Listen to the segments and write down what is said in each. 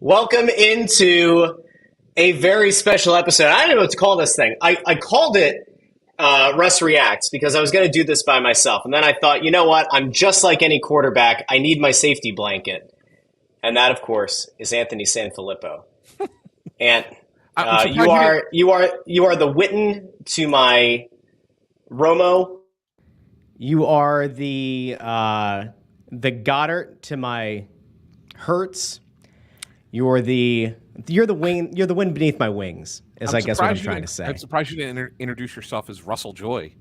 Welcome into a very special episode. I don't know what to call this thing. I called it Russ Reacts because I was going to do this by myself. And then I thought, you know what? I'm just like any quarterback. I need my safety blanket. And that, of course, is Anthony SanFilippo. And you are the Witten to my Romo. You are the Goddard to my Hurts. You're the wind beneath my wings, is I guess what I'm trying to say. I'm surprised you didn't introduce yourself as Russell Joy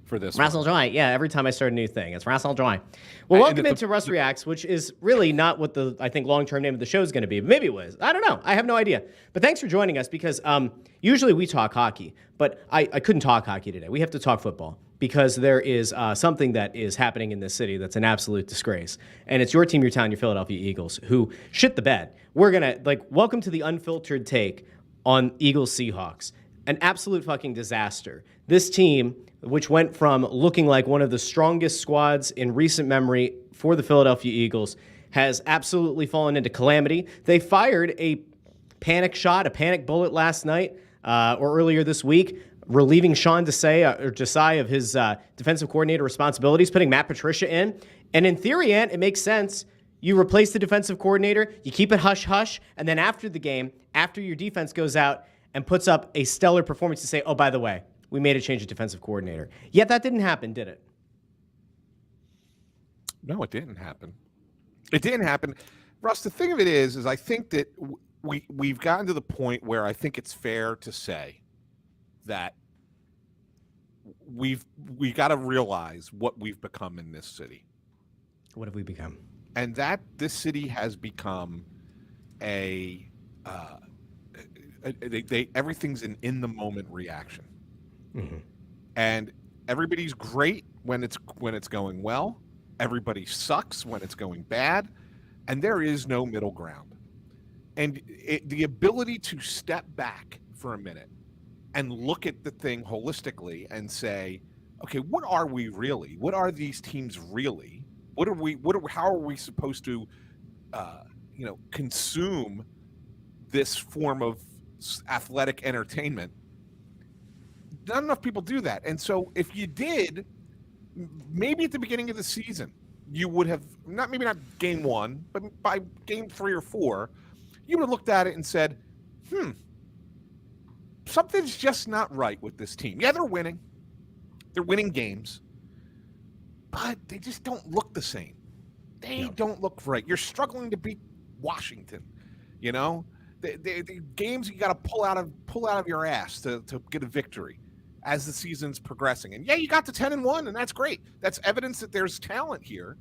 for this. Russell Joy, yeah. Every time I start a new thing, it's Russell Joy. Well, welcome into Russ Reacts, which is really not what I think long-term name of the show is going to be. Maybe it was. I don't know. I have no idea. But thanks for joining us because usually we talk hockey, but I couldn't talk hockey today. We have to talk football because there is something that is happening in this city that's an absolute disgrace. And it's your team, your town, your Philadelphia Eagles, who shit the bed. We're going to, welcome to the unfiltered take on Eagles Seahawks. An absolute fucking disaster. This team, which went from looking like one of the strongest squads in recent memory for the Philadelphia Eagles, has absolutely fallen into calamity. They fired a panic bullet last night or earlier this week, relieving Sean Desai of his defensive coordinator responsibilities, putting Matt Patricia in. And in theory, Ant, it makes sense. You replace the defensive coordinator, you keep it hush-hush, and then after the game, after your defense goes out and puts up a stellar performance to say, oh, by the way, we made a change of defensive coordinator. Yet that didn't happen, did it? No, it didn't happen. It didn't happen. Russ, the thing of it is I think that we've gotten to the point where I think it's fair to say that we got to realize what we've become in this city. What have we become? And that this city has become everything's an in the moment reaction. Mm-hmm. And everybody's great when it's going well. Everybody sucks when it's going bad, and there is no middle ground. And the ability to step back for a minute and look at the thing holistically and say, okay, what are we really? What are these teams really? How are we supposed to, consume this form of athletic entertainment? Not enough people do that. And so if you did, maybe at the beginning of the season, you would have, not game one, but by game 3 or 4, you would have looked at it and said, something's just not right with this team. Yeah, they're winning. They're winning games. But they just don't look the same. They don't look right. You're struggling to beat Washington. The games you got to pull out of your ass to get a victory as the season's progressing. And yeah, you got to 10-1, and that's great. That's evidence that there's talent here,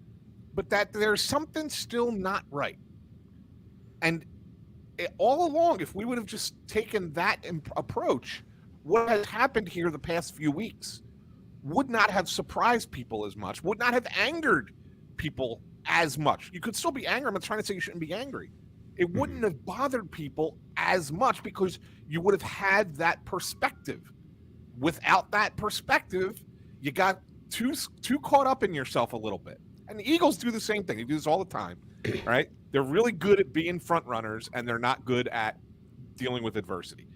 but that there's something still not right. And all along, if we would have just taken that approach, what has happened here the past few weeks would not have surprised people as much, would not have angered people as much. You could still be angry. I'm not trying to say you shouldn't be angry. It wouldn't have bothered people as much because you would have had that perspective. Without that perspective, you got too caught up in yourself a little bit. And the Eagles do the same thing. They do this all the time, right? They're really good at being front runners, and they're not good at dealing with adversity.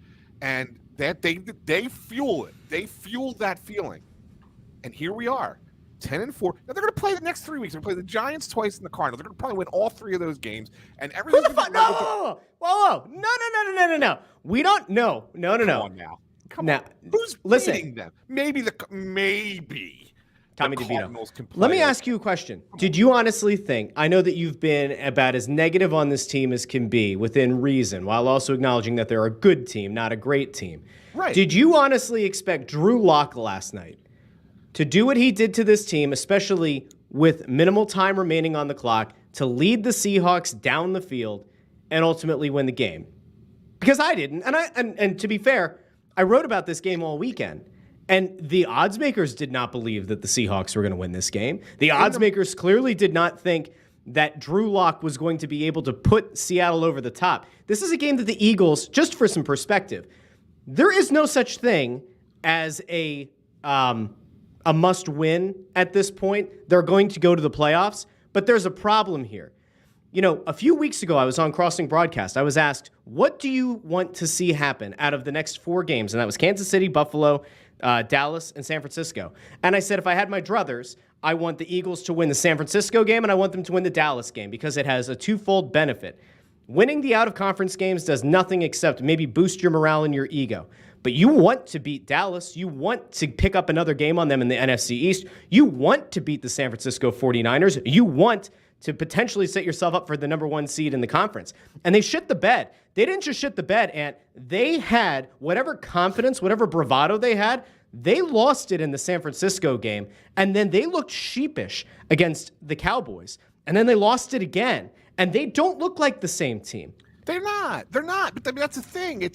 And that they fuel it. They fuel that feeling. And here we are, 10-4. Now they're going to play the next 3 weeks. They're going to play the Giants twice and the Cardinals. They're going to probably win all 3 of those games. And everything. Who the fuck? No! Whoa! No! We don't. No. Come on. Who's beating them? Maybe Tommy the DeVito. Cardinals can play. Let me ask you a question. Did you honestly think? I know that you've been about as negative on this team as can be within reason, while also acknowledging that they're a good team, not a great team. Right. Did you honestly expect Drew Lock last night to do what he did to this team, especially with minimal time remaining on the clock, to lead the Seahawks down the field and ultimately win the game? Because I didn't. And to be fair, I wrote about this game all weekend. And the odds makers did not believe that the Seahawks were going to win this game. The odds makers clearly did not think that Drew Lock was going to be able to put Seattle over the top. This is a game that the Eagles, just for some perspective, there is no such thing as a must win at this point. They're going to go to the playoffs, but there's a problem here. a few weeks ago, I was on Crossing Broadcast. I was asked, what do you want to see happen out of the next 4 games? And that was Kansas City, Buffalo, Dallas, and San Francisco. And I said, if I had my druthers, I want the Eagles to win the San Francisco game, and I want them to win the Dallas game because it has a twofold benefit. Winning the out-of-conference games does nothing except maybe boost your morale and your ego. But you want to beat Dallas. You want to pick up another game on them in the NFC East. You want to beat the San Francisco 49ers. You want to potentially set yourself up for the number 1 seed in the conference. And they shit the bed. They didn't just shit the bed, and they had whatever confidence, whatever bravado they had, they lost it in the San Francisco game, and then they looked sheepish against the Cowboys. And then they lost it again, and they don't look like the same team. They're not. But I mean, that's the thing.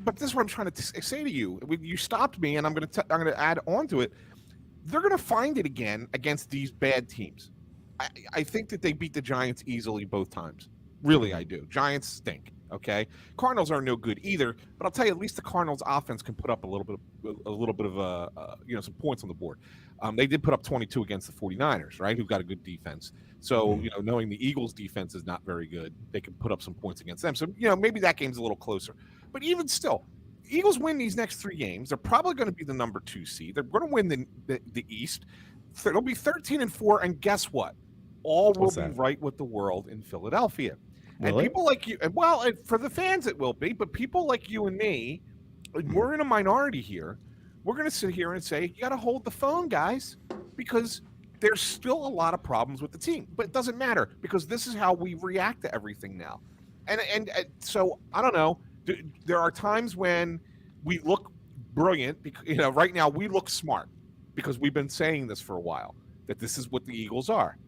But this is what I'm trying to say to you. You stopped me, and I'm going to add on to it. They're going to find it again against these bad teams. I think that they beat the Giants easily both times. Really, I do. Giants stink. Okay, Cardinals are no good either. But I'll tell you, at least the Cardinals' offense can put up a little bit of some points on the board. They did put up 22 against the 49ers, right? Who've got a good defense. So knowing the Eagles' defense is not very good, they can put up some points against them. So maybe that game's a little closer. But even still, Eagles win these next 3 games. They're probably going to be the number 2 seed. They're going to win the East. It'll be 13-4, and guess what? All will be right with the world in Philadelphia. And people like you, for the fans it will be, but people like you and me, we're in a minority here. We're going to sit here and say, you got to hold the phone, guys, because there's still a lot of problems with the team. But it doesn't matter because this is how we react to everything now. And so, I don't know, there are times when we look brilliant. Because, right now we look smart because we've been saying this for a while, that this is what the Eagles are.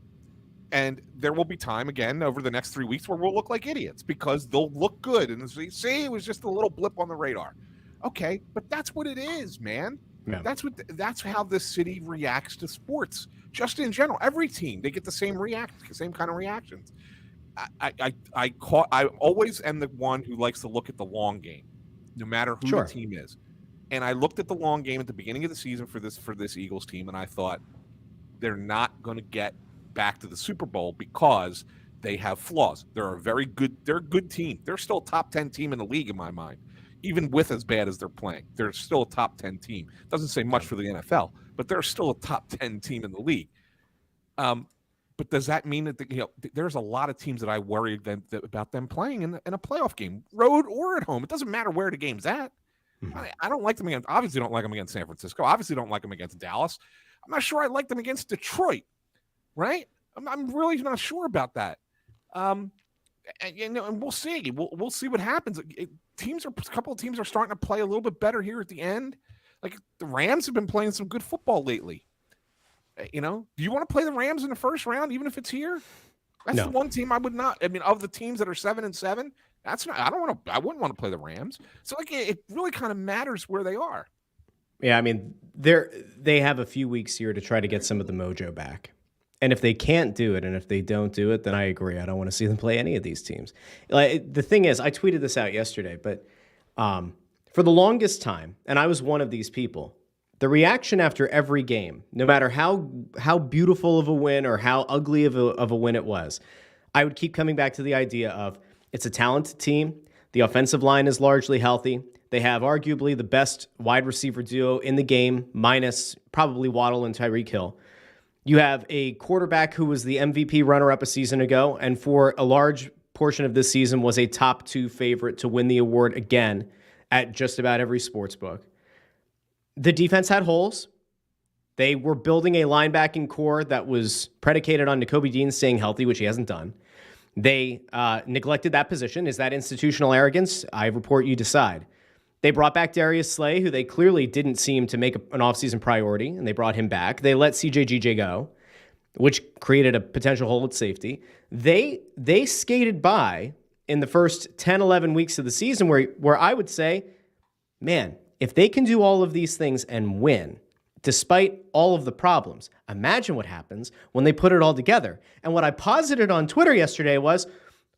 And there will be time again over the next 3 weeks where we'll look like idiots because they'll look good. And see, it was just a little blip on the radar. Okay, but that's what it is, man. Yeah. That's how this city reacts to sports. Just in general, every team, they get the same kind of reactions. I always am the one who likes to look at the long game, no matter who the team is. And I looked at the long game at the beginning of the season for this Eagles team, and I thought they're not going to get back to the Super Bowl because they have flaws. They're a good team. They're still a top 10 team in the league in my mind, even with as bad as they're playing. They're still a top 10 team. Doesn't say much for the NFL, but they're still a top 10 team in the league. But does that mean that there's a lot of teams that I worry about them playing in a playoff game, road or at home? It doesn't matter where the game's at. Mm-hmm. I don't like them against. Obviously, don't like them against San Francisco. Obviously, don't like them against Dallas. I'm not sure I like them against Detroit. Right? I'm really not sure about that. And we'll see. We'll see what happens. A couple of teams are starting to play a little bit better here at the end. Like the Rams have been playing some good football lately. Do you want to play the Rams in the first round, even if it's here? That's the one team I would not. I mean, of the teams that are 7-7, that's not. I wouldn't want to play the Rams. So it really kind of matters where they are. Yeah, I mean, they have a few weeks here to try to get some of the mojo back. And if they can't do it, and if they don't do it, then I agree. I don't want to see them play any of these teams. The thing is, I tweeted this out yesterday, but for the longest time, and I was one of these people, the reaction after every game, no matter how beautiful of a win or how ugly of a win it was, I would keep coming back to the idea of it's a talented team. The offensive line is largely healthy. They have arguably the best wide receiver duo in the game, minus probably Waddle and Tyreek Hill. You have a quarterback who was the MVP runner-up a season ago, and for a large portion of this season was a top 2 favorite to win the award again at just about every sports book. The defense had holes. They were building a linebacking core that was predicated on Nakobe Dean staying healthy, which he hasn't done. They neglected that position. Is that institutional arrogance? I report you decide. They brought back Darius Slay, who they clearly didn't seem to make an offseason priority, and they brought him back. They let CJGJ go, which created a potential hole at safety. They skated by in the first 10, 11 weeks of the season where I would say, man, if they can do all of these things and win, despite all of the problems, imagine what happens when they put it all together. And what I posited on Twitter yesterday was,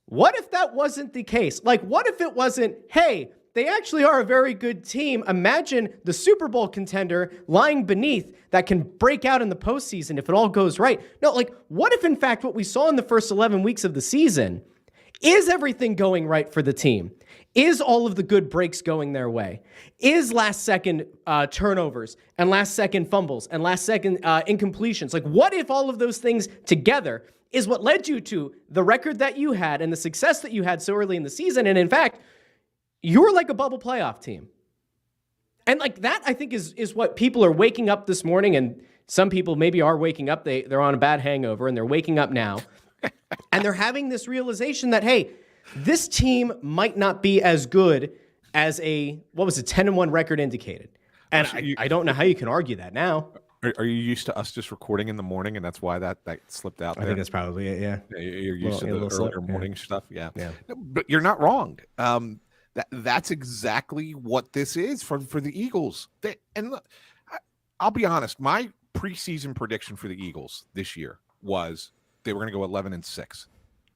what if that wasn't the case? Like, what if it wasn't, hey, they actually are a very good team. Imagine the Super Bowl contender lying beneath that can break out in the postseason if it all goes right. No, like, what if, in fact, what we saw in the first 11 weeks of the season is everything going right for the team? Is all of the good breaks going their way? Is last-second turnovers and last-second fumbles and last-second incompletions? Like, what if all of those things together is what led you to the record that you had and the success that you had so early in the season? And in fact, you're like a bubble playoff team. And like that, I think, is what people are waking up this morning. And some people maybe are waking up. They're on a bad hangover and they're waking up now. And they're having this realization that, hey, this team might not be as good as a 10-1 record indicated. And I don't know how you can argue that now. Are you used to us just recording in the morning, and that's why that slipped out there? I think that's probably it, yeah. You're used to the earlier morning stuff, yeah. No, but you're not wrong. That's exactly what this is for the Eagles. And look, I'll be honest, my preseason prediction for the Eagles this year was they were going to go 11-6.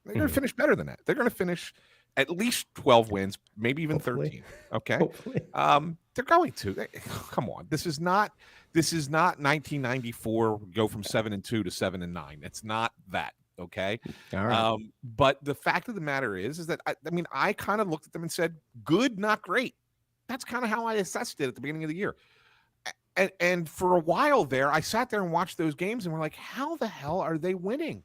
They're going to finish better than that. They're going to finish at least 12 wins, maybe even 13. Okay. Hopefully. They're going to. Come on. This is not 1994 go from 7-2 to 7-9. It's not that. Okay. All right. But the fact of the matter is that I kind of looked at them and said, good, not great. That's kind of how I assessed it at the beginning of the year. And for a while there, I sat there and watched those games and we're like, how the hell are they winning?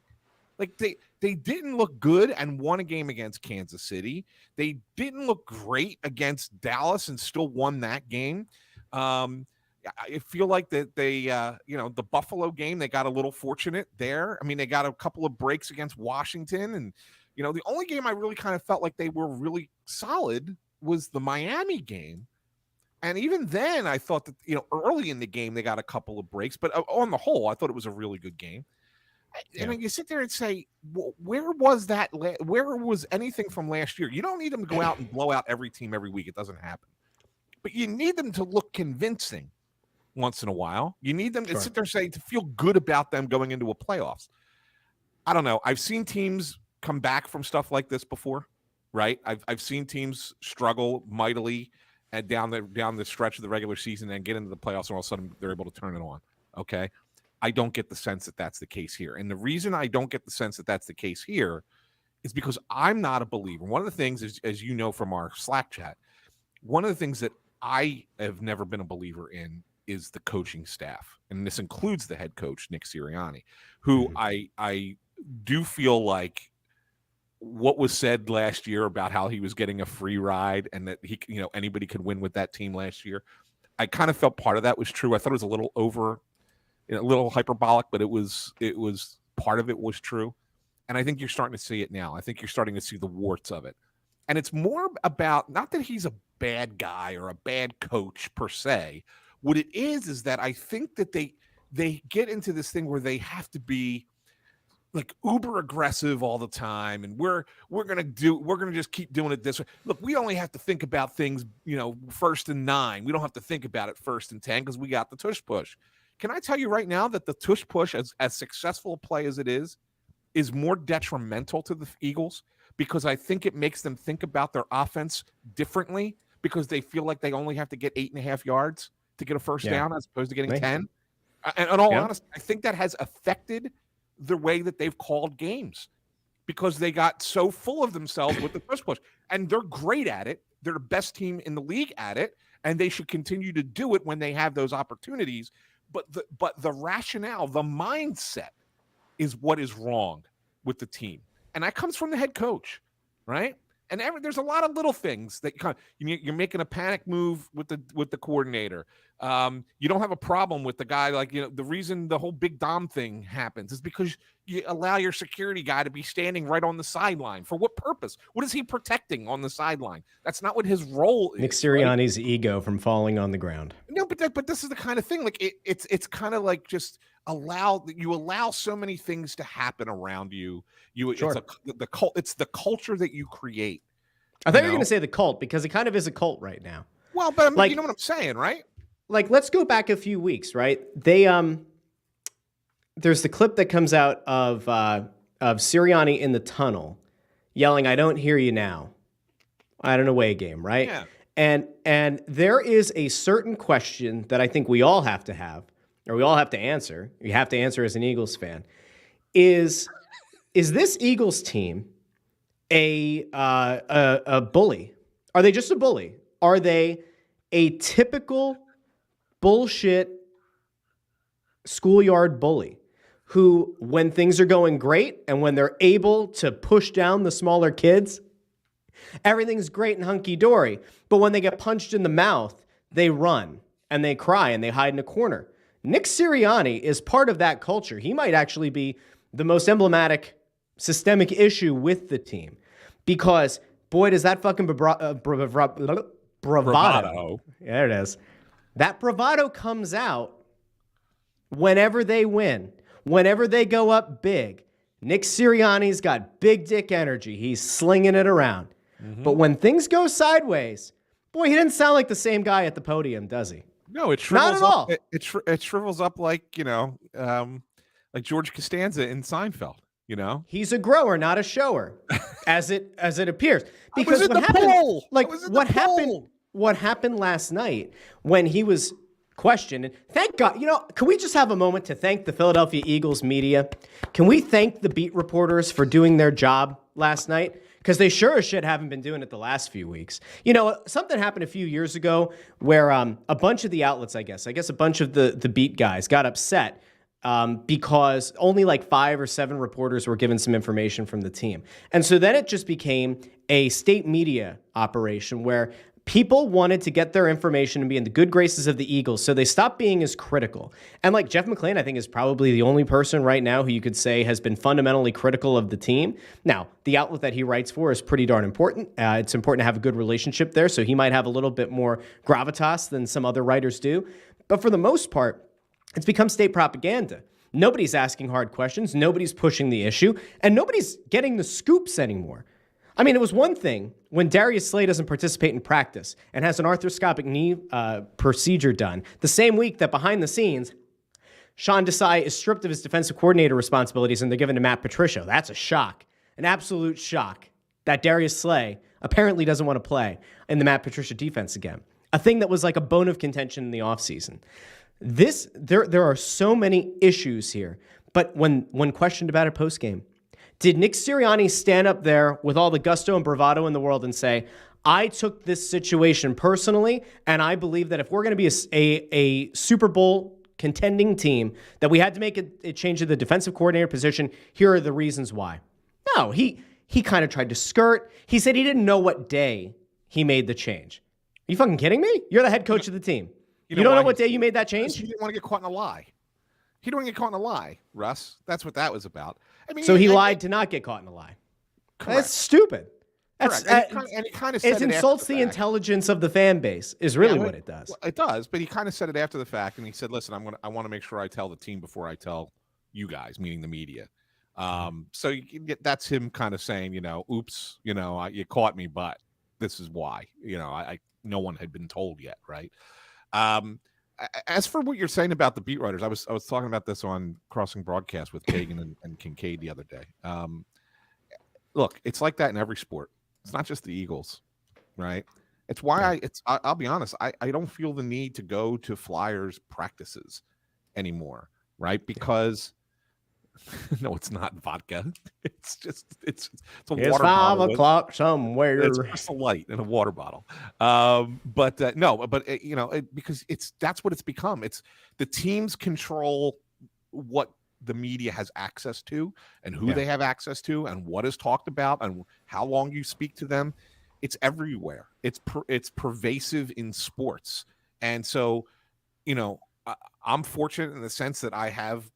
Like they didn't look good and won a game against Kansas City. They didn't look great against Dallas and still won that game. I feel like that they, the Buffalo game, they got a little fortunate there. I mean, they got a couple of breaks against Washington. And, the only game I really kind of felt like they were really solid was the Miami game. And even then, I thought that, early in the game, they got a couple of breaks. But on the whole, I thought it was a really good game. Yeah. And you sit there and say, where was that? Where was anything from last year? You don't need them to go out and blow out every team every week. It doesn't happen. But you need them to look convincing once in a while. You need them to sit there and say, to feel good about them going into a playoffs. I don't know. I've seen teams come back from stuff like this before, right? I've seen teams struggle mightily and down the stretch of the regular season and get into the playoffs, and all of a sudden they're able to turn it on. Okay. I don't get the sense that that's the case here. And the reason I don't get the sense that that's the case here is because I'm not a believer. One of the things is, as you know from our Slack chat, one of the things that I have never been a believer in is the coaching staff. And this includes the head coach, Nick Sirianni, who I do feel like what was said last year about how he was getting a free ride and that he, anybody could win with that team last year. I kind of felt part of that was true. I thought it was a little a little hyperbolic, but it was part of it was true. And I think you're starting to see it now. I think you're starting to see the warts of it. And it's more about, not that he's a bad guy or a bad coach per se. What it is that I think that they get into this thing where they have to be like uber aggressive all the time. And we're going to just keep doing it this way. Look, we only have to think about things, 1st and 9. We don't have to think about it 1st and 10 because we got the tush push. Can I tell you right now that the tush push, as successful a play as it is more detrimental to the Eagles because I think it makes them think about their offense differently because they feel like they only have to get 8.5 yards to get a first down as opposed to getting 10. And in all honesty, I think that has affected the way that they've called games because they got so full of themselves with the tush push. And they're great at it. They're the best team in the league at it, and they should continue to do it when they have those opportunities. But the rationale, the mindset is what is wrong with the team. And that comes from the head coach, right? And there's a lot of little things that you're making a panic move with the coordinator. You don't have a problem with the guy. Like, the reason the whole Big Dom thing happens is because you allow your security guy to be standing right on the sideline. For what purpose? What is he protecting on the sideline? That's not what his role is. Nick Sirianni's ego from falling on the ground. No, but this is the kind of thing. Like it's kind of like just allow so many things to happen around you. It's the culture that you create. I thought you were going to say the cult because it kind of is a cult right now. Well, but you know what I'm saying, right? Like, let's go back a few weeks, right? They there's the clip that comes out of Sirianni in the tunnel yelling, "I don't hear you now," at an away game, right? Yeah. And there is a certain question that I think we all have to have, or we all have to answer. You have to answer as an Eagles fan. Is this Eagles team a bully? Are they just a bully? Are they a typical bullshit schoolyard bully who, when things are going great and when they're able to push down the smaller kids, everything's great and hunky-dory. But when they get punched in the mouth, they run and they cry and they hide in a corner. Nick Sirianni is part of that culture. He might actually be the most emblematic systemic issue with the team because, boy, does that fucking bravado. Yeah, there it is. That bravado comes out whenever they win, whenever they go up big. Nick Sirianni's got big dick energy. He's slinging it around. Mm-hmm. But when things go sideways, boy, he didn't sound like the same guy at the podium, does he? No, it shrivels Not at up. all. It shrivels up like, like George Costanza in Seinfeld, He's a grower, not a shower, as it appears. Because what happened last night when he was questioned, and thank God, can we just have a moment to thank the Philadelphia Eagles media? Can we thank the beat reporters for doing their job last night? Because they sure as shit haven't been doing it the last few weeks. Something happened a few years ago where a bunch of the outlets, I guess a bunch of the beat guys got upset because only like 5 or 7 reporters were given some information from the team. And so then it just became a state media operation where people wanted to get their information and be in the good graces of the Eagles, so they stopped being as critical. And like Jeff McClain, I think, is probably the only person right now who you could say has been fundamentally critical of the team. Now, the outlet that he writes for is pretty darn important. It's important to have a good relationship there, so he might have a little bit more gravitas than some other writers do. But for the most part, it's become state propaganda. Nobody's asking hard questions, nobody's pushing the issue, and nobody's getting the scoops anymore. I mean, it was one thing when Darius Slay doesn't participate in practice and has an arthroscopic knee procedure done the same week that behind the scenes, Sean Desai is stripped of his defensive coordinator responsibilities and they're given to Matt Patricia. That's a shock, an absolute shock that Darius Slay apparently doesn't want to play in the Matt Patricia defense again, a thing that was like a bone of contention in the offseason. There are so many issues here, but when questioned about it postgame, did Nick Sirianni stand up there with all the gusto and bravado in the world and say, I took this situation personally, and I believe that if we're going to be a Super Bowl contending team, that we had to make a change to the defensive coordinator position. Here are the reasons why. No, he kind of tried to skirt. He said he didn't know what day he made the change. Are you fucking kidding me? You're the head coach of the team. You don't know what day you made that change? He didn't want to get caught in a lie. He didn't want to get caught in a lie, Russ. That's what that was about. I mean, so he lied to not get caught in a lie. Correct. That's stupid. Correct. And he kind of said it insults the intelligence of the fan base is really what it does. It does, but he kind of said it after the fact, and he said, "Listen, I want to make sure I tell the team before I tell you guys," meaning the media. So that's him kind of saying, "Oops, you caught me, but this is why." No one had been told yet, right? As for what you're saying about the beat writers, I was talking about this on Crossing Broadcast with Kagan and Kincaid the other day. Look, it's like that in every sport. It's not just the Eagles, right? It's why I'll be honest, I don't feel the need to go to Flyers practices anymore, right? Because no, it's not vodka. It's a water bottle. 5 o'clock somewhere. It's just a light in a water bottle. Because that's what it's become. It's the teams control what the media has access to and who they have access to and what is talked about and how long you speak to them. It's everywhere. It's pervasive in sports. And so, I'm fortunate in the sense that I have,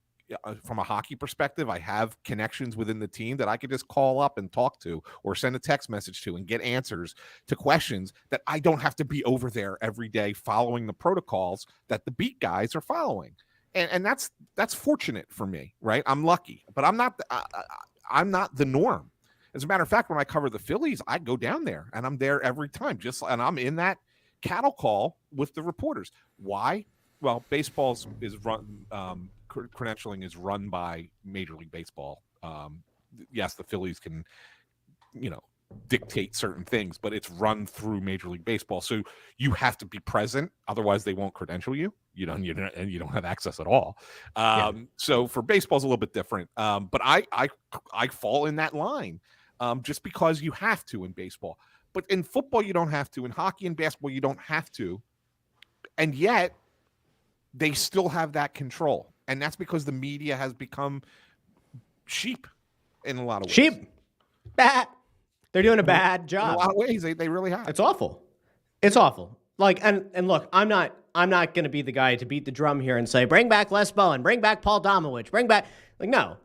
from a hockey perspective, I have connections within the team that I could just call up and talk to or send a text message to and get answers to questions that I don't have to be over there every day following the protocols that the beat guys are following. And that's fortunate for me, right? I'm lucky, but I'm not the norm. As a matter of fact, when I cover the Phillies, I go down there and I'm there every time, and I'm in that cattle call with the reporters. Why? Well, baseball's is run. Credentialing is run by Major League Baseball. Yes, the Phillies can, dictate certain things, but it's run through Major League Baseball. So you have to be present, otherwise they won't credential you. You don't have access at all. So for baseball is a little bit different. But I fall in that line just because you have to in baseball. But in football, you don't have to. In hockey and basketball, you don't have to. And yet they still have that control. And that's because the media has become sheep in a lot of ways. Sheep. Bad. They're doing a bad job. In a lot of ways, they really have. It's awful. It's awful. Like, and look, I'm not going to be the guy to beat the drum here and say, bring back Les Bowen, bring back Paul Domowitch, bring back, like, no.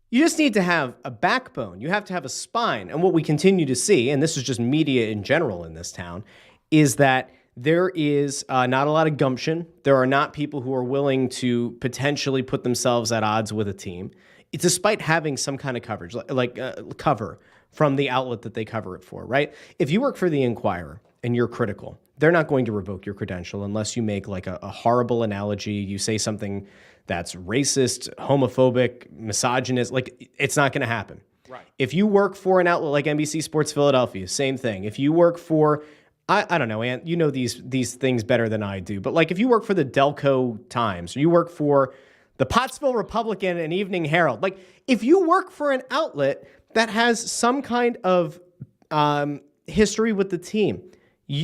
You just need to have a backbone. You have to have a spine. And what we continue to see, and this is just media in general in this town, is that there is not a lot of gumption. There are not people who are willing to potentially put themselves at odds with a team. It's despite having some kind of coverage, like cover from the outlet that they cover it for, right? If you work for the Inquirer and you're critical, they're not going to revoke your credential unless you make like a horrible analogy. You say something that's racist, homophobic, misogynist. Like, it's not going to happen. Right. If you work for an outlet like NBC Sports Philadelphia, same thing. If you work for, I don't know, Ant, you know these things better than I do, but like if you work for the Delco Times, or you work for the Pottsville Republican and Evening Herald, like if you work for an outlet that has some kind of history with the team,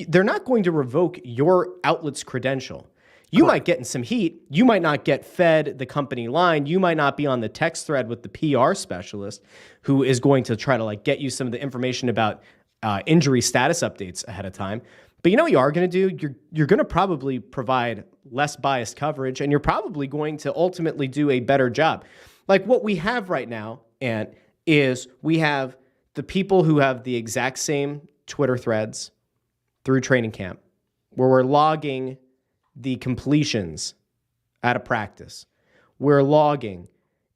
they're not going to revoke your outlet's credential. You might get in some heat. You might not get fed the company line. You might not be on the text thread with the PR specialist who is going to try to like get you some of the information about injury status updates ahead of time. But you know what you are going to do? You're going to probably provide less biased coverage, and you're probably going to ultimately do a better job. Like what we have right now, Ant, is we have the people who have the exact same Twitter threads through training camp, where we're logging the completions out of practice. We're logging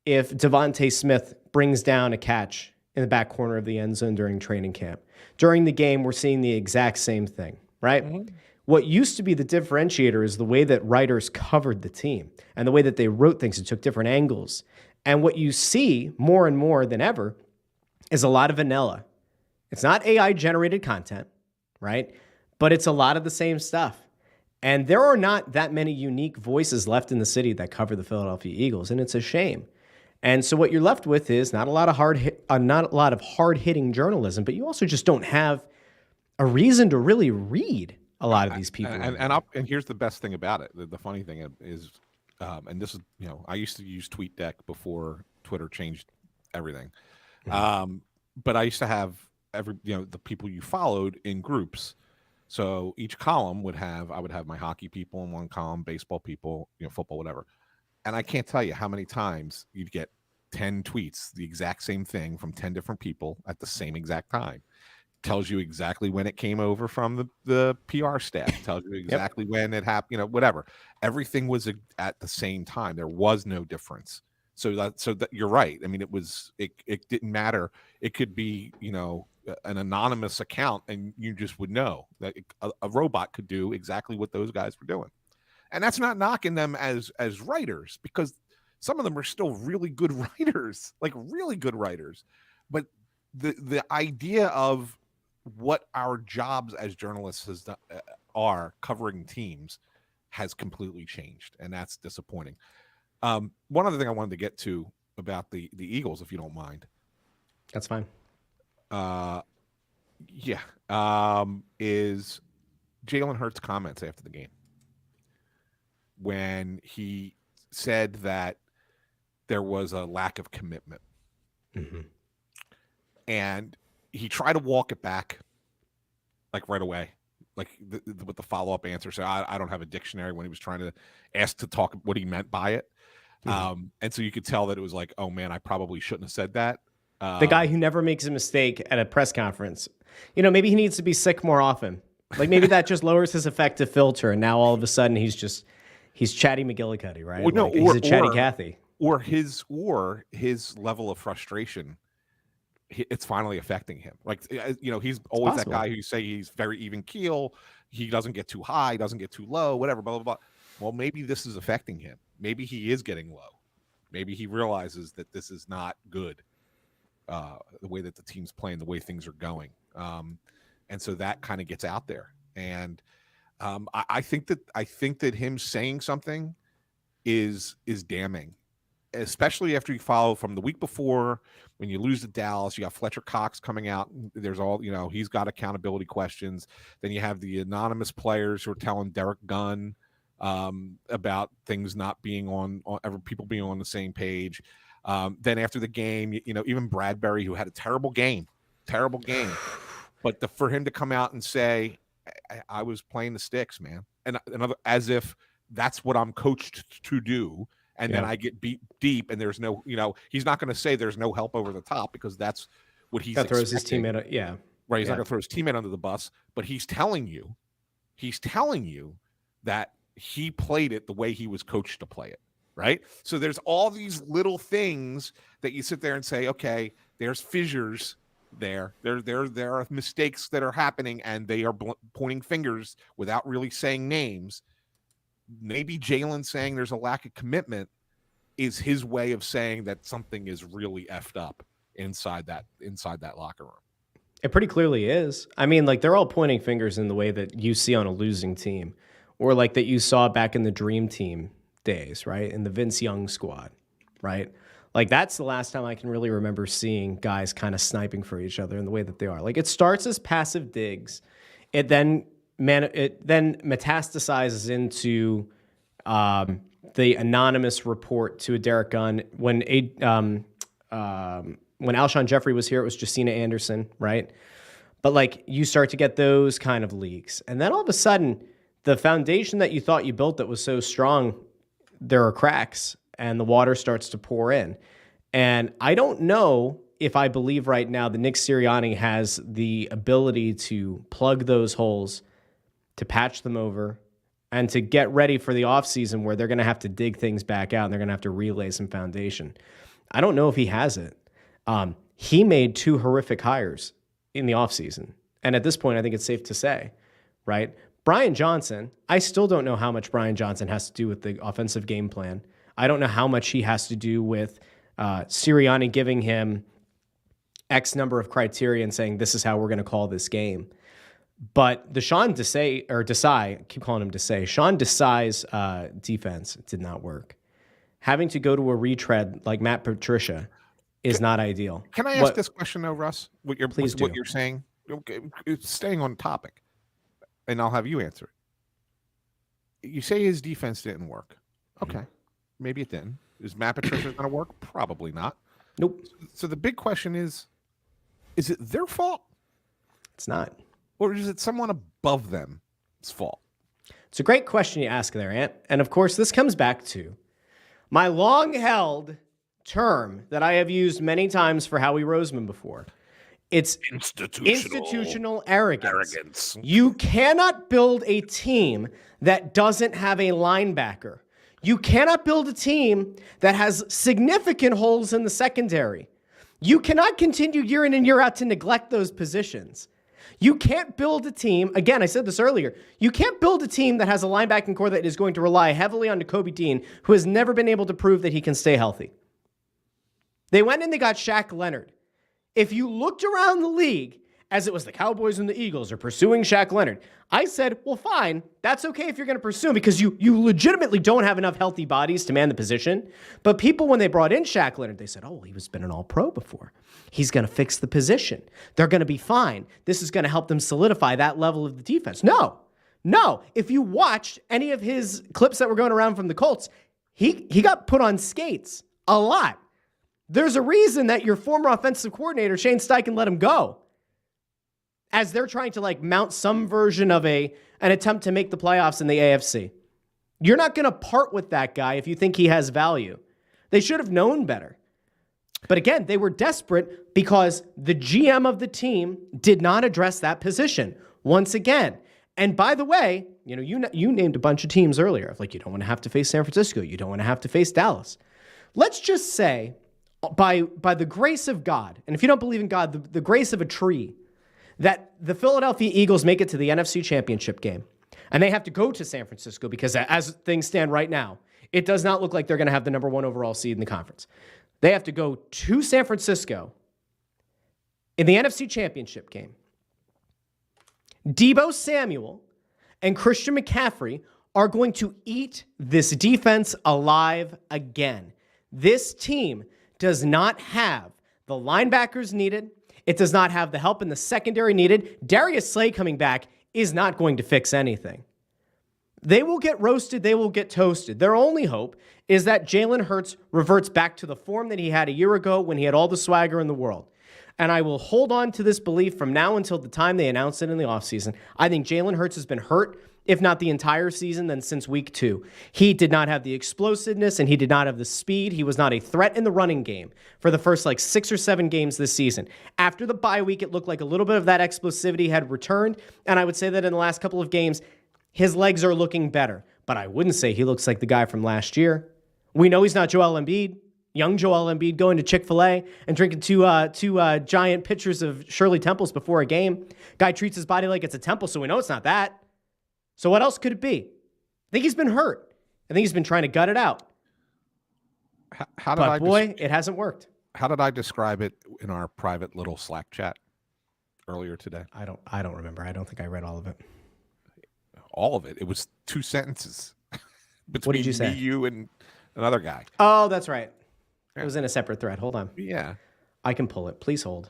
if Devontae Smith brings down a catch in the back corner of the end zone during training camp. During the game, we're seeing the exact same thing, right? Mm-hmm. What used to be the differentiator is the way that writers covered the team and the way that they wrote things and took different angles. And what you see more and more than ever is a lot of vanilla. It's not AI-generated content, right? But it's a lot of the same stuff. And there are not that many unique voices left in the city that cover the Philadelphia Eagles, and it's a shame. And so what you're left with is not a lot of hard-hitting journalism, but you also just don't have a reason to really read a lot of these people. And here's the best thing about it. The funny thing is, and this is, I used to use TweetDeck before Twitter changed everything. Mm-hmm. But I used to have the people you followed in groups. So each column I would have my hockey people in one column, baseball people, football, whatever. And I can't tell you how many times you'd get 10 tweets, the exact same thing from 10 different people at the same exact time. Tells you exactly when it came over from the PR staff. Tells you exactly when it happened, whatever. Everything was at the same time. There was no difference. So that you're right. I mean, it didn't matter. It could be, an anonymous account, and you just would know that a robot could do exactly what those guys were doing. And that's not knocking them as writers, because some of them are still really good writers, like really good writers. But the idea of what our jobs as journalists are covering teams has completely changed, and that's disappointing. One other thing I wanted to get to about the Eagles, if you don't mind. That's fine. Is Jalen Hurts' comments after the game when he said that there was a lack of commitment. Mm-hmm. And he tried to walk it back like right away, like with the follow-up answer. So I don't have a dictionary when he was trying to ask to talk what he meant by it. Mm-hmm. And so you could tell that it was like, oh man, I probably shouldn't have said that. The guy who never makes a mistake at a press conference. Maybe he needs to be sick more often. Like maybe that just lowers his effective filter, and now all of a sudden he's Chatty McGillicuddy, right? Well, no, he's a Chatty Cathy. Or his level of frustration, it's finally affecting him. Like he's always that guy who say he's very even keel. He doesn't get too high, doesn't get too low, whatever, blah, blah, blah. Well, maybe this is affecting him. Maybe he is getting low. Maybe he realizes that this is not good. the way that the team's playing, the way things are going. And so that kind of gets out there. And I think that him saying something is damning, especially after you follow from the week before when you lose to Dallas. You got Fletcher Cox coming out. There's all, he's got accountability questions. Then you have the anonymous players who are telling Derek Gunn about things not being on people being on the same page. Then after the game, even Bradbury, who had a terrible game, but for him to come out and say, I was playing the sticks, man. And as if that's what I'm coached to do. And then I get beat deep, and there's no, he's not going to say there's no help over the top, because that's what he's expecting. Throws his teammate, right. He's not going to throw his teammate under the bus, but he's telling you that he played it the way he was coached to play it. Right. So there's all these little things that you sit there and say, okay, there's fissures there. There are mistakes that are happening, and they are pointing fingers without really saying names. Maybe Jalen saying there's a lack of commitment is his way of saying that something is really effed up inside that locker room. It pretty clearly is. I mean, like, they're all pointing fingers in the way that you see on a losing team, or like that you saw back in the Dream Team days, right? In the Vince Young squad, right? Like, that's the last time I can really remember seeing guys kind of sniping for each other in the way that they are. Like, it starts as passive digs. It then metastasizes into the anonymous report to a Derek Gunn. When Alshon Jeffrey was here, it was Jacina Anderson, right? But like, you start to get those kind of leaks, and then all of a sudden, the foundation that you thought you built that was so strong, there are cracks, and the water starts to pour in. And I don't know if I believe right now that Nick Sirianni has the ability to plug those holes, to patch them over, and to get ready for the offseason where they're going to have to dig things back out and they're going to have to relay some foundation. I don't know if he has it. He made 2 horrific hires in the offseason. And at this point, I think it's safe to say, right? Brian Johnson, I still don't know how much Brian Johnson has to do with the offensive game plan. I don't know how much he has to do with Sirianni giving him X number of criteria and saying, this is how we're going to call this game. But the Sean Desai, I keep calling him Desai, Sean Desai's defense did not work. Having to go to a retread like Matt Patricia is not ideal. Can I ask this question though, Russ? What you're saying? Okay, it's staying on topic, and I'll have you answer it. You say his defense didn't work. Okay, maybe it didn't. Is Matt Patricia going to work? Probably not. Nope. So the big question is it their fault? It's not. Or is it someone above them's fault? It's a great question you ask there, Ant. And of course, this comes back to my long-held term that I have used many times for Howie Roseman before. It's institutional arrogance. You cannot build a team that doesn't have a linebacker. You cannot build a team that has significant holes in the secondary. You cannot continue year in and year out to neglect those positions. You can't build a team, again, I said this earlier, you can't build a team that has a linebacking core that is going to rely heavily on Nakobe Dean, who has never been able to prove that he can stay healthy. They went and they got Shaq Leonard. If you looked around the league, as it was the Cowboys and the Eagles are pursuing Shaq Leonard, I said, well, fine, that's okay if you're going to pursue him, because you legitimately don't have enough healthy bodies to man the position. But people, when they brought in Shaq Leonard, they said, oh, well, he's been an all-pro before. He's going to fix the position. They're going to be fine. This is going to help them solidify that level of the defense. No. If you watched any of his clips that were going around from the Colts, he got put on skates a lot. There's a reason that your former offensive coordinator, Shane Steichen, let him go, as they're trying to mount some version of an attempt to make the playoffs in the AFC. You're not going to part with that guy if you think he has value. They should have known better. But again, they were desperate because the GM of the team did not address that position once again. And by the way, you named a bunch of teams earlier. Like, you don't want to have to face San Francisco. You don't want to have to face Dallas. Let's just say, by the grace of God, and if you don't believe in God, the grace of a tree, that the Philadelphia Eagles make it to the NFC Championship game. And they have to go to San Francisco because as things stand right now, it does not look like they're going to have the number 1 overall seed in the conference. They have to go to San Francisco in the NFC Championship game, Deebo Samuel and Christian McCaffrey are going to eat this defense alive again. This team does not have the linebackers needed. It does not have the help in the secondary needed. Darius Slay coming back is not going to fix anything. They will get roasted. They will get toasted. Their only hope is that Jalen Hurts reverts back to the form that he had a year ago when he had all the swagger in the world. And I will hold on to this belief from now until the time they announce it in the offseason. I think Jalen Hurts has been hurt, if not the entire season, then since week 2. He did not have the explosiveness and he did not have the speed. He was not a threat in the running game for the first 6 or 7 games this season. After the bye week, it looked like a little bit of that explosivity had returned. And I would say that in the last couple of games, his legs are looking better. But I wouldn't say he looks like the guy from last year. We know he's not Joel Embiid. Young Joel Embiid going to Chick-fil-A and drinking two giant pitchers of Shirley Temples before a game. Guy treats his body like it's a temple, so we know it's not that. So what else could it be? I think he's been hurt. I think he's been trying to gut it out. It hasn't worked. How did I describe it in our private little Slack chat earlier today? I don't remember. I don't think I read all of it. All of it. It was 2 sentences. What did you say? Me, you, and another guy. Oh, that's right. It was in a separate thread. Hold on. Yeah. I can pull it. Please hold.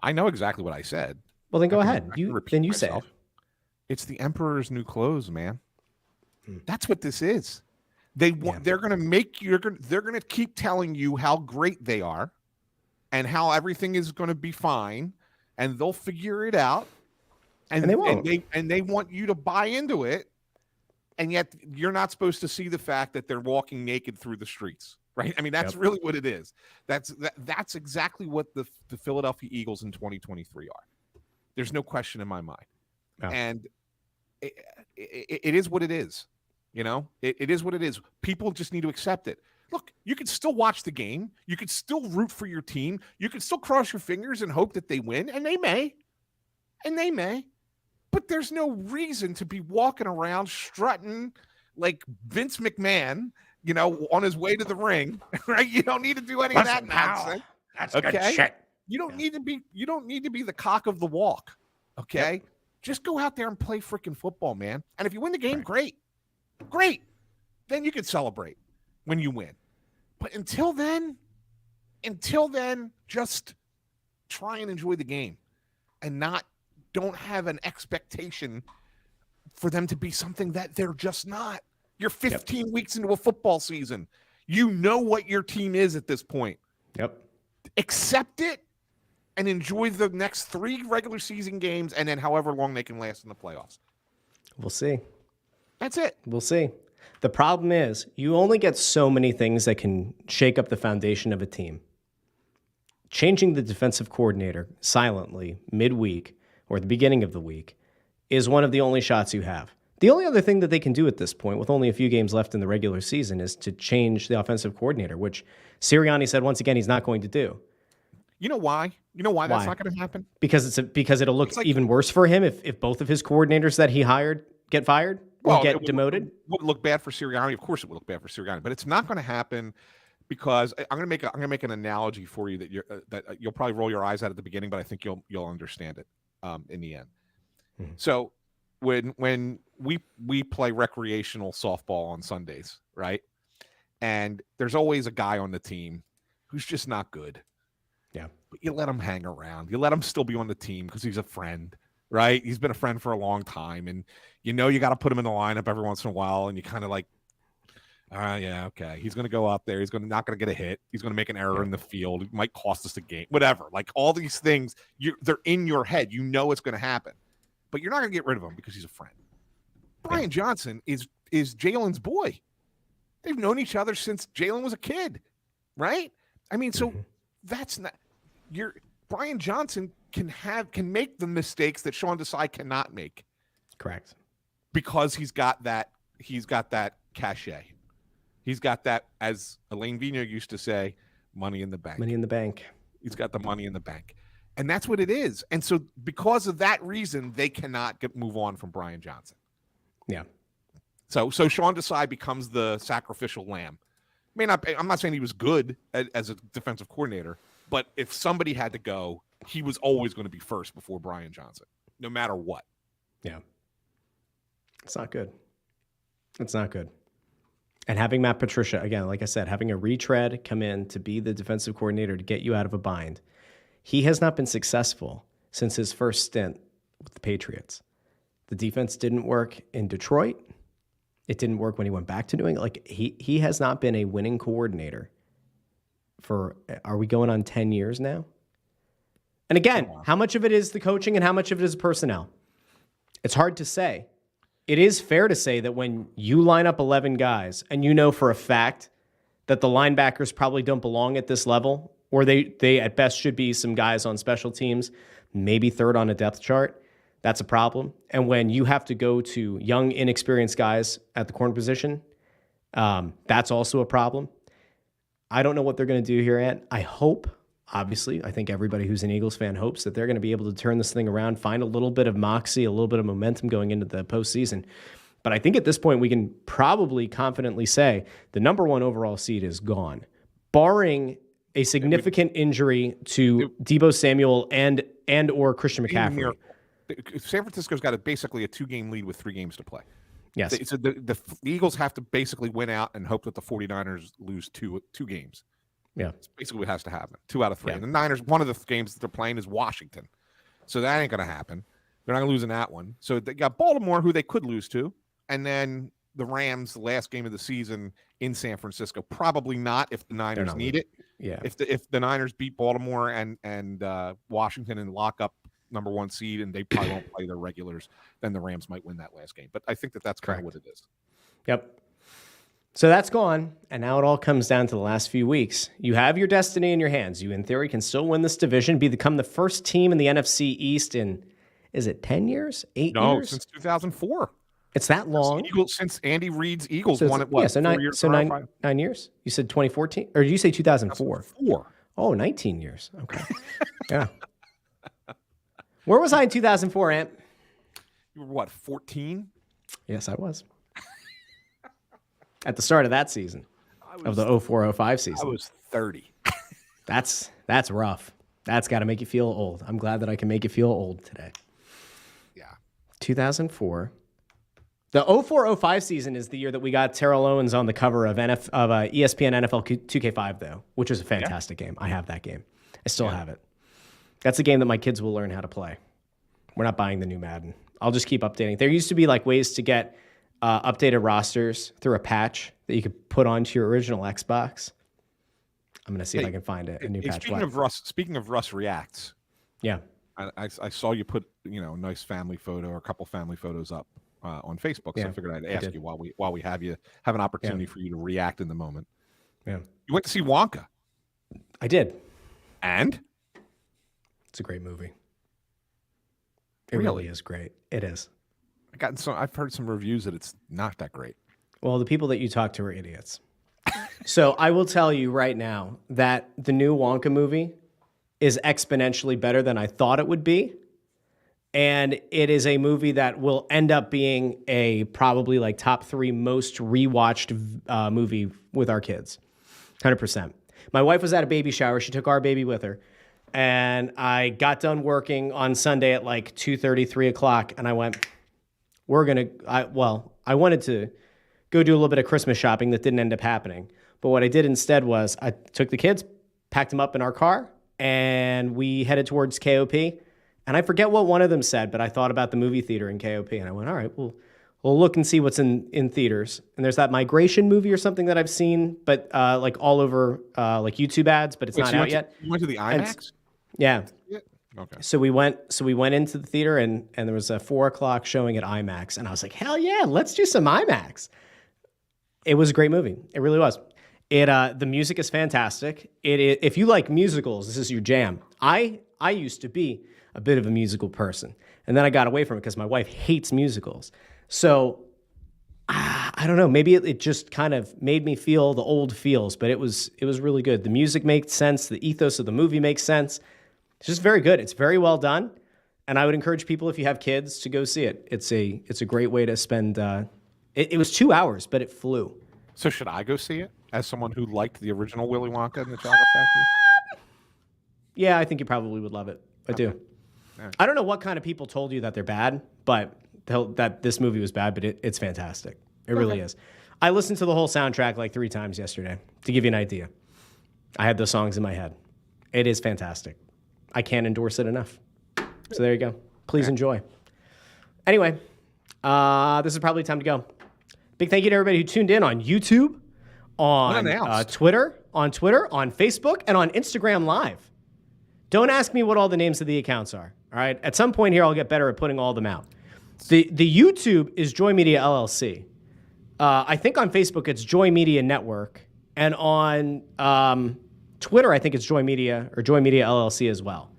I know exactly what I said. Well, then go ahead. You say it. It's the emperor's new clothes, man. That's what this is. They're going to make you. They're going to keep telling you how great they are, and how everything is going to be fine, and they'll figure it out. And they won't. And they want you to buy into it, and yet you're not supposed to see the fact that they're walking naked through the streets. Right. I mean, that's really what it is. That's exactly what the Philadelphia Eagles in 2023 are. There's no question in my mind. No. And it is what it is. You know, it is what it is. People just need to accept it. Look, you can still watch the game. You can still root for your team. You can still cross your fingers and hope that they win. And they may. But there's no reason to be walking around strutting like Vince McMahon, on his way to the ring, right? You don't need to do any of that nonsense. That's good shit. You don't need to be the cock of the walk. Okay? Yep. Just go out there and play freaking football, man. And if you win the game, great. Then you can celebrate when you win. But until then, just try and enjoy the game and don't have an expectation for them to be something that they're just not. You're 15 weeks into a football season. You know what your team is at this point. Yep. Accept it and enjoy the next 3 regular season games and then however long they can last in the playoffs. We'll see. That's it. We'll see. The problem is you only get so many things that can shake up the foundation of a team. Changing the defensive coordinator silently midweek or at the beginning of the week is one of the only shots you have. The only other thing that they can do at this point, with only a few games left in the regular season, is to change the offensive coordinator, which Sirianni said once again he's not going to do. You know why? That's not going to happen? Because it'll look even worse for him if both of his coordinators that he hired get fired or get demoted. It would look bad for Sirianni. Of course, it would look bad for Sirianni, but it's not going to happen because I'm going to make an analogy for you that you'll probably roll your eyes at the beginning, but I think you'll understand it in the end. Mm-hmm. So when we play recreational softball on Sundays, right? And there's always a guy on the team who's just not good. Yeah. But you let him hang around. You let him still be on the team because he's a friend, right? He's been a friend for a long time. And you got to put him in the lineup every once in a while. And you kind of like, yeah, okay. He's going to go out there. He's not going to get a hit. He's going to make an error in the field. It might cost us the game, whatever. Like all these things, they're in your head. You know it's going to happen. But you're not going to get rid of him because he's a friend. Brian Johnson is Jalen's boy. They've known each other since Jalen was a kid, right? I mean, so that's not Brian Johnson can make the mistakes that Sean Desai cannot make. Correct. Because he's got that cachet. He's got that, as Elaine Vigneault used to say, money in the bank. Money in the bank. He's got the money in the bank. And that's what it is. And so because of that reason, they cannot move on from Brian Johnson. Yeah. So Sean Desai becomes the sacrificial lamb. I'm not saying he was good as a defensive coordinator, but if somebody had to go, he was always going to be first before Brian Johnson, no matter what. Yeah. It's not good. It's not good. And having Matt Patricia, again, like I said, having a retread come in to be the defensive coordinator to get you out of a bind, he has not been successful since his first stint with the Patriots. The defense didn't work in Detroit. It didn't work when he went back to New England. Like, he has not been a winning coordinator for, are we going on 10 years now? And again, how much of it is the coaching and how much of it is personnel? It's hard to say. It is fair to say that when you line up 11 guys and you know for a fact that the linebackers probably don't belong at this level, or they at best should be some guys on special teams, maybe third on a depth chart, that's a problem. And when you have to go to young, inexperienced guys at the corner position, that's also a problem. I don't know what they're going to do here, Ant. I hope, obviously, I think everybody who's an Eagles fan hopes that they're going to be able to turn this thing around, find a little bit of moxie, a little bit of momentum going into the postseason. But I think at this point, we can probably confidently say the number one overall seed is gone, barring a significant injury to Deebo Samuel and or Christian McCaffrey. San Francisco's got basically a 2-game lead with 3 games to play. Yes. So the Eagles have to basically win out and hope that the 49ers lose two games. Yeah. It's basically what has to happen. 2 out of 3. Yeah. And the Niners, one of the games that they're playing is Washington. So that ain't going to happen. They're not going to lose in that one. So they got Baltimore, who they could lose to. And then the Rams, the last game of the season in San Francisco. Probably not if the Niners need it. Yeah. If the Niners beat Baltimore and Washington and lock up number 1 seed, and they probably won't play their regulars, then the Rams might win that last game. But I think that's kind of what it is. Yep. So that's gone, and now it all comes down to the last few weeks. You have your destiny in your hands. You, in theory, can still win this division, become the first team in the NFC East in, is it 10 years? 8 years? No, since 2004. It's that long? Since Andy Reid's Eagles So won it, what, yeah, so 4 years? So 9 years? You said 2014? Or did you say 2004? 2004. Oh, 19 years. Okay. Yeah. Where was I in 2004, Ant? You were what, 14? Yes, I was. At the start of that season, of the 04-05 season. I was 30. That's rough. That's got to make you feel old. I'm glad that I can make you feel old today. Yeah. 2004. The 04-05 season is the year that we got Terrell Owens on the cover of ESPN NFL 2K5, though, which was a fantastic game. I have that game. I still have it. That's a game that my kids will learn how to play. We're not buying the new Madden. I'll just keep updating. There used to be like ways to get updated rosters through a patch that you could put onto your original Xbox. I'm going to see if I can find a new patch. Speaking of Russ Reacts. Yeah. I saw you put, a nice family photo or a couple family photos up on Facebook. So I figured I'd ask you while we have an opportunity for you to react in the moment. Yeah. You went to see Wonka. I did. And? It's a great movie. It really is great. It is. I've heard some reviews that it's not that great. Well, the people that you talk to are idiots. So I will tell you right now that the new Wonka movie is exponentially better than I thought it would be. And it is a movie that will end up being a probably like top 3 most rewatched movie with our kids. 100%. My wife was at a baby shower. She took our baby with her. And I got done working on Sunday at like 2:30, 3 o'clock. And I went, I wanted to go do a little bit of Christmas shopping that didn't end up happening. But what I did instead was I took the kids, packed them up in our car, and we headed towards KOP. And I forget what one of them said, but I thought about the movie theater in KOP. And I went, all right, we'll look and see what's in theaters. And there's that Migration movie or something that I've seen, but like all over like YouTube ads, but it's not out yet. You went to the IMAX? Yeah. Okay. So we went into the theater and there was a 4 o'clock showing at IMAX. And I was like, hell yeah, let's do some IMAX. It was a great movie. It really was. The music is fantastic. If you like musicals, this is your jam. I used to be a bit of a musical person. And then I got away from it because my wife hates musicals. So I don't know, maybe it just kind of made me feel the old feels, but it was really good. The music makes sense. The ethos of the movie makes sense. It's just very good. It's very well done. And I would encourage people, if you have kids, to go see it. It's a great way to spend, it was 2 hours, but it flew. So should I go see it as someone who liked the original Willy Wonka and the Chocolate Factory? Yeah, I think you probably would love it. I do. Yeah. I don't know what kind of people told you that they're bad, but that this movie was bad, but it's fantastic. It really is. I listened to the whole soundtrack like 3 times yesterday to give you an idea. I had the songs in my head. It is fantastic. I can't endorse it enough. So there you go. Please enjoy. Anyway, this is probably time to go. Big thank you to everybody who tuned in on YouTube, on Twitter, on Facebook, and on Instagram Live. Don't ask me what all the names of the accounts are. All right. At some point here, I'll get better at putting all of them out. The YouTube is Joy Media LLC. I think on Facebook it's Joy Media Network, and on Twitter I think it's Joy Media or Joy Media LLC as well.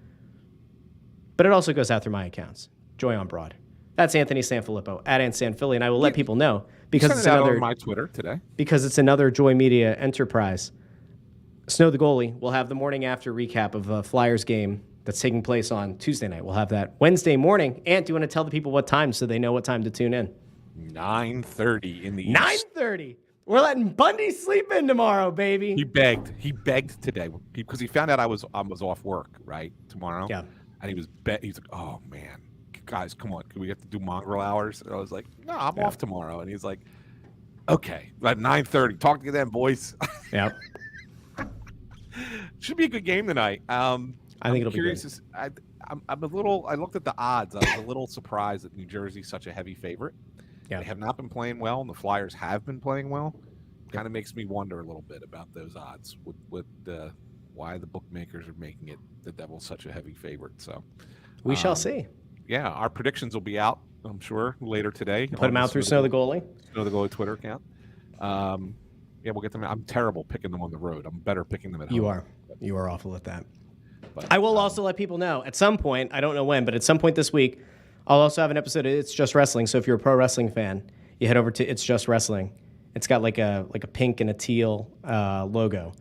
But it also goes out through my accounts, Joy on Broad. That's Anthony SanFilippo at SanFilippo, and I will let people know because it's another on my Twitter today. Because it's another Joy Media enterprise. Snow the Goalie. We'll have the morning after recap of a Flyers game that's taking place on Tuesday night. We'll have that Wednesday morning. Ant, do you want to tell the people what time so they know what time to tune in? 9:30 in the 9:30. We're letting Bundy sleep in tomorrow, baby. He begged today because he found out I was off work tomorrow. Yeah. And he's like, oh man, guys, come on, can we have to do mongrel hours? And I was like, no, I'm off tomorrow. And he's like, okay, at 9:30. Talk to you then, boys. Yeah. Should be a good game tonight. I think it'll be good. I'm a little. I looked at the odds. I was a little surprised that New Jersey's such a heavy favorite. Yeah. They have not been playing well, and the Flyers have been playing well. Kind of makes me wonder a little bit about those odds with why the bookmakers are making it the Devils such a heavy favorite. So we shall see. Yeah, our predictions will be out, I'm sure, later today. Put them out through Snow the Goalie. Snow the Goalie Twitter account. Yeah, we'll get them. I'm terrible picking them on the road. I'm better picking them at home. You are awful at that. But, I will also let people know at some point, I don't know when, but at some point this week, I'll also have an episode of It's Just Wrestling. So if you're a pro wrestling fan, you head over to It's Just Wrestling. It's got like a pink and a teal logo.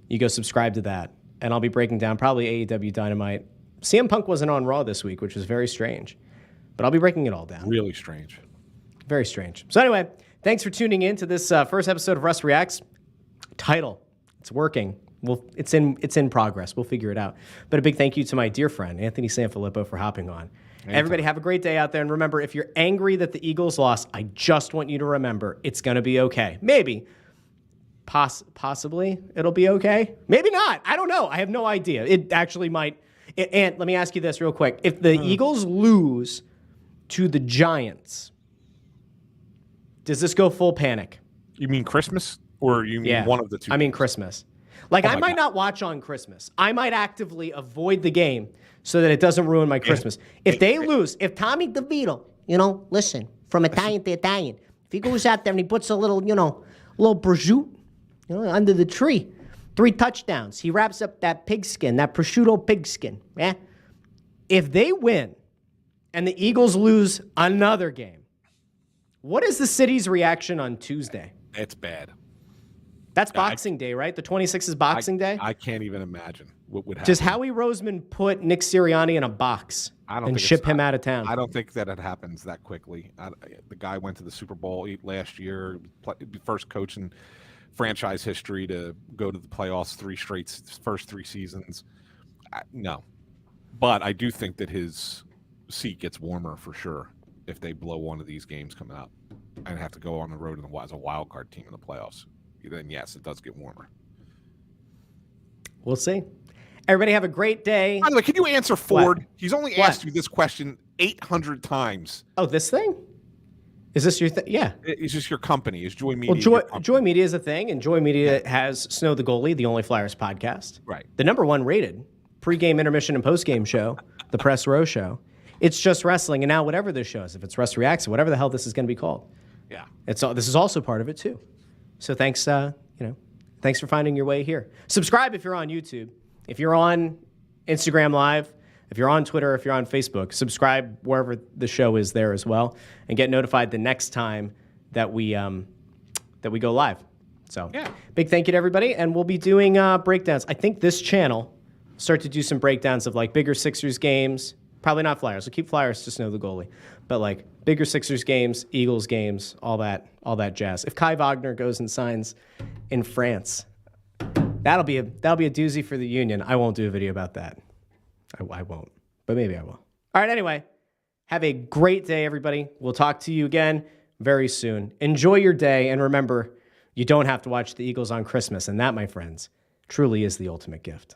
You go subscribe to that, and I'll be breaking down probably AEW Dynamite. CM Punk wasn't on Raw this week, which was very strange, but I'll be breaking it all down. Really strange. Very strange. So anyway, thanks for tuning in to this first episode of Russ Reacts. Title, it's working. It's in progress. We'll figure it out. But a big thank you to my dear friend, Anthony SanFilippo, for hopping on. Anytime. Everybody have a great day out there. And remember, if you're angry that the Eagles lost, I just want you to remember it's going to be okay. Maybe. Possibly it'll be okay. Maybe not. I don't know. I have no idea. It actually might. And let me ask you this real quick. If the Eagles lose to the Giants, does this go full panic? You mean Christmas? Or you mean one of the two? I mean Christmas. Like, I might not watch on Christmas. I might actively avoid the game so that it doesn't ruin my Christmas. If they lose, if Tommy DeVito, listen, from Italian to Italian, if he goes out there and he puts a little, little prosciutto, under the tree, 3 touchdowns, he wraps up that pigskin, that prosciutto pigskin, yeah? If they win and the Eagles lose another game, what is the city's reaction on Tuesday? It's bad. That's Boxing Day, right? The 26th is Boxing Day? I can't even imagine what would happen. Does Howie Roseman put Nick Sirianni in a box and ship him out of town? I don't think that it happens that quickly. The guy went to the Super Bowl last year, first coach in franchise history to go to the playoffs first 3 seasons. No. But I do think that his seat gets warmer for sure if they blow one of these games coming up and have to go on the road as a wild card team in the playoffs. Then yes, it does get warmer. We'll see. Everybody have a great day. By the way, can you answer Ford? What? He's only asked you this question 800 times. Oh, this thing? Is this your thing? Yeah. It's just your company. Is Joy Media? Well, Joy Media is a thing, and Joy Media has Snow the Goalie, the Only Flyers podcast. Right. The #1 rated pregame, intermission, and postgame show, the Press Row Show. It's Just Wrestling, and now whatever this show is, if it's Russ Reacts, whatever the hell this is going to be called. Yeah. This is also part of it too. So thanks, thanks for finding your way here. Subscribe if you're on YouTube. If you're on Instagram Live, if you're on Twitter, if you're on Facebook, subscribe wherever the show is there as well, and get notified the next time that we go live. So big thank you to everybody, and we'll be doing breakdowns. I think this channel will start to do some breakdowns of like bigger Sixers games. Probably not Flyers. We'll keep Flyers to Snow the Goalie, but like bigger Sixers games, Eagles games, all that jazz. If Kai Wagner goes and signs in France, that'll be a doozy for the Union. I won't do a video about that. I won't. but maybe I will. All right, anyway, have a great day, everybody. We'll talk to you again very soon. Enjoy your day, and remember, you don't have to watch the Eagles on Christmas, and that, my friends, truly is the ultimate gift.